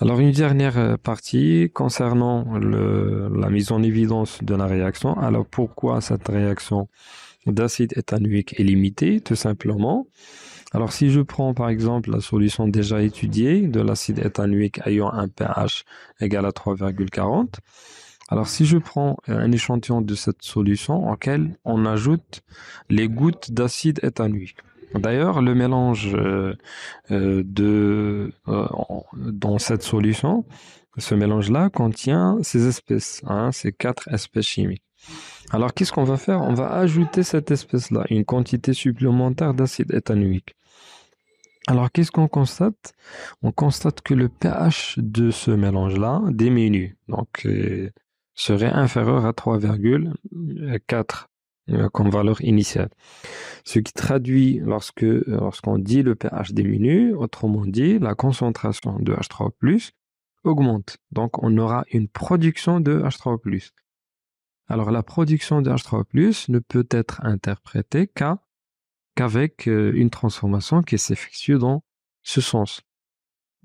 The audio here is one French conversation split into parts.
Alors, une dernière partie concernant la mise en évidence de la réaction. Alors, pourquoi cette réaction d'acide éthanurique est limitée? Tout simplement. Alors, si je prends par exemple la solution déjà étudiée de l'acide éthanurique ayant un pH égal à 3,40, alors si je prends un échantillon de cette solution auquel on ajoute les gouttes d'acide éthanurique. D'ailleurs, le mélange dans cette solution, ce mélange-là contient ces espèces, hein, ces quatre espèces chimiques. Alors, qu'est-ce qu'on va faire? On va ajouter cette espèce-là, une quantité supplémentaire d'acide éthanurique. Alors, qu'est-ce qu'on constate? On constate que le pH de ce mélange-là diminue, donc serait inférieur à 3,4 comme valeur initiale. Ce qui traduit lorsqu'on dit le pH diminue, autrement dit, la concentration de H3+ augmente. Donc, on aura une production de H3+. Alors, la production de H3+ ne peut être interprétée qu'avec une transformation qui s'effectue dans ce sens.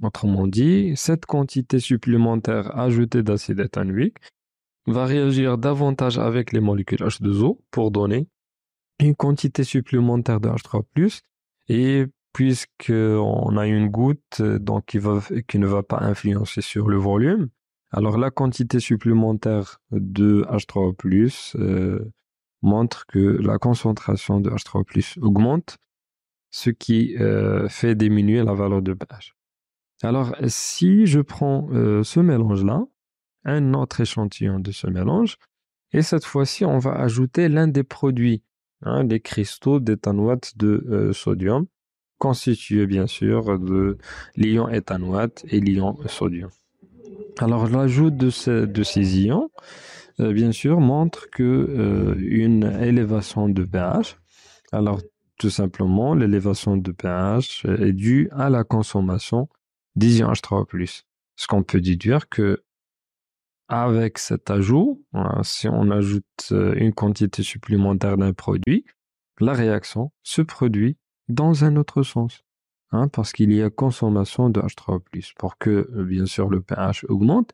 Autrement dit, cette quantité supplémentaire ajoutée d'acide éthanurique va réagir davantage avec les molécules H2O pour donner une quantité supplémentaire de H3+, et puisqu'on a une goutte donc qui ne va pas influencer sur le volume, alors la quantité supplémentaire de H3+ montre que la concentration de H3+ augmente, ce qui fait diminuer la valeur de pH. Alors, si je prends ce mélange-là, un autre échantillon de ce mélange, et cette fois-ci, on va ajouter l'un des produits, hein, les cristaux d'éthanoate de sodium, constitués bien sûr de l'ion éthanoate et l'ion sodium. Alors, l'ajout de ces ions, bien sûr, montre que une élévation de pH. Alors, tout simplement, l'élévation de pH est due à la consommation d'ion H3+. Ce qu'on peut déduire que avec cet ajout, si on ajoute une quantité supplémentaire d'un produit, la réaction se produit dans un autre sens, hein, parce qu'il y a consommation de H3+. Pour que, bien sûr, le pH augmente,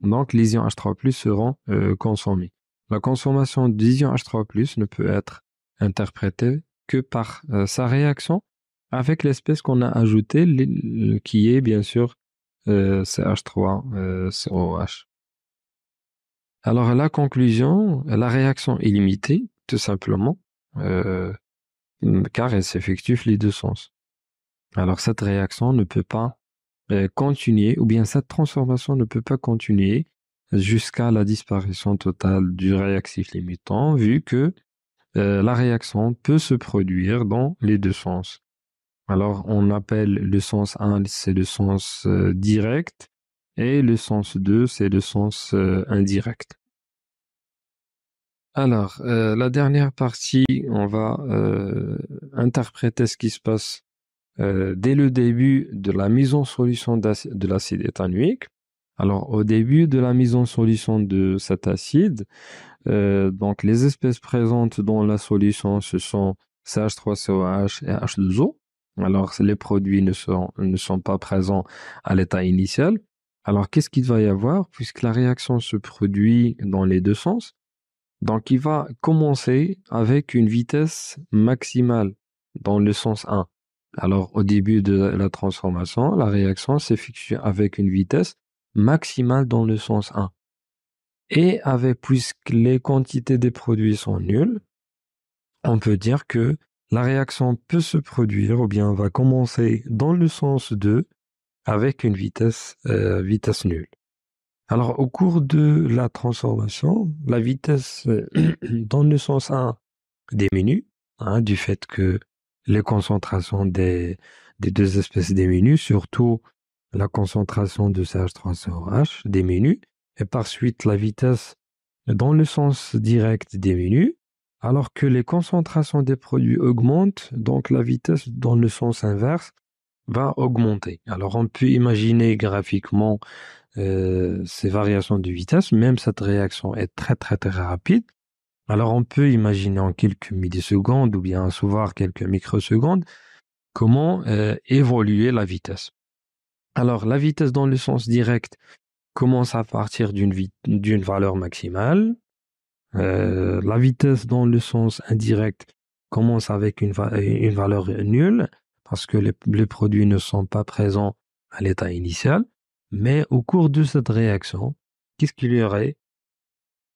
donc les ions H3+ seront consommés. La consommation des ions H3+ ne peut être interprétée que par sa réaction avec l'espèce qu'on a ajoutée, qui est bien sûr CH3COH. Alors, la conclusion, la réaction est limitée, tout simplement, euh, car elle s'effectue les deux sens. Alors, cette réaction ne peut pas continuer, ou bien cette transformation ne peut pas continuer jusqu'à la disparition totale du réactif limitant, vu que la réaction peut se produire dans les deux sens. Alors, on appelle le sens 1, c'est le sens direct, et le sens 2, c'est le sens indirect. Alors, la dernière partie, on va interpréter ce qui se passe dès le début de la mise en solution de l'acide éthanurique. Alors, au début de la mise en solution de cet acide, donc les espèces présentes dans la solution, ce sont CH3COH et H2O. Alors, les produits ne sont pas présents à l'état initial. Alors, qu'est-ce qu'il va y avoir? Puisque la réaction se produit dans les deux sens, donc il va commencer avec une vitesse maximale dans le sens 1. Alors, au début de la transformation, la réaction s'effectue avec une vitesse maximale dans le sens 1. Et puisque les quantités des produits sont nulles, on peut dire que la réaction peut se produire ou bien va commencer dans le sens 2 avec une vitesse nulle. Alors, au cours de la transformation, la vitesse dans le sens 1 diminue, hein, du fait que les concentrations des deux espèces diminuent, surtout la concentration de CH3COH diminue, et par suite la vitesse dans le sens direct diminue, alors que les concentrations des produits augmentent, donc la vitesse dans le sens inverse va augmenter. Alors on peut imaginer graphiquement ces variations de vitesse, même cette réaction est très très très rapide. Alors on peut imaginer en quelques millisecondes ou bien voire quelques microsecondes comment évoluer la vitesse. Alors, la vitesse dans le sens direct commence à partir d'une valeur maximale. La vitesse dans le sens indirect commence avec une valeur nulle parce que les produits ne sont pas présents à l'état initial. Mais au cours de cette réaction, qu'est-ce qu'il y aurait?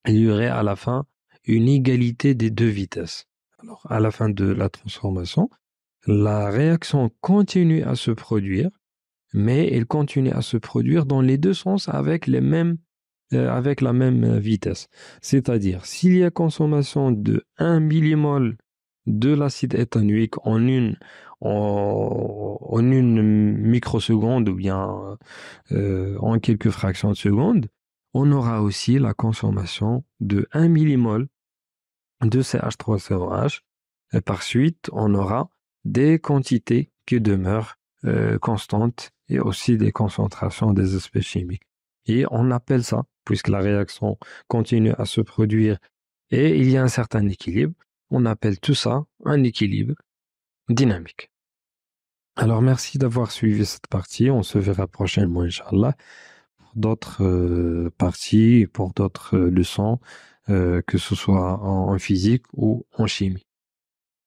Il y aurait à la fin une égalité des deux vitesses. Alors, à la fin de la transformation, la réaction continue à se produire, mais elle continue à se produire dans les deux sens avec la même vitesse. C'est-à-dire, s'il y a consommation de 1 millimol de l'acide éthanoïque en une microseconde ou bien en quelques fractions de seconde, on aura aussi la consommation de 1 millimol de CH3COH. Et par suite, on aura des quantités qui demeurent constantes et aussi des concentrations des espèces chimiques. Et on appelle ça, puisque la réaction continue à se produire et il y a un certain équilibre, on appelle tout ça un équilibre dynamique. Alors merci d'avoir suivi cette partie. On se verra prochainement, Inch'Allah, pour d'autres parties, pour d'autres leçons, que ce soit en physique ou en chimie.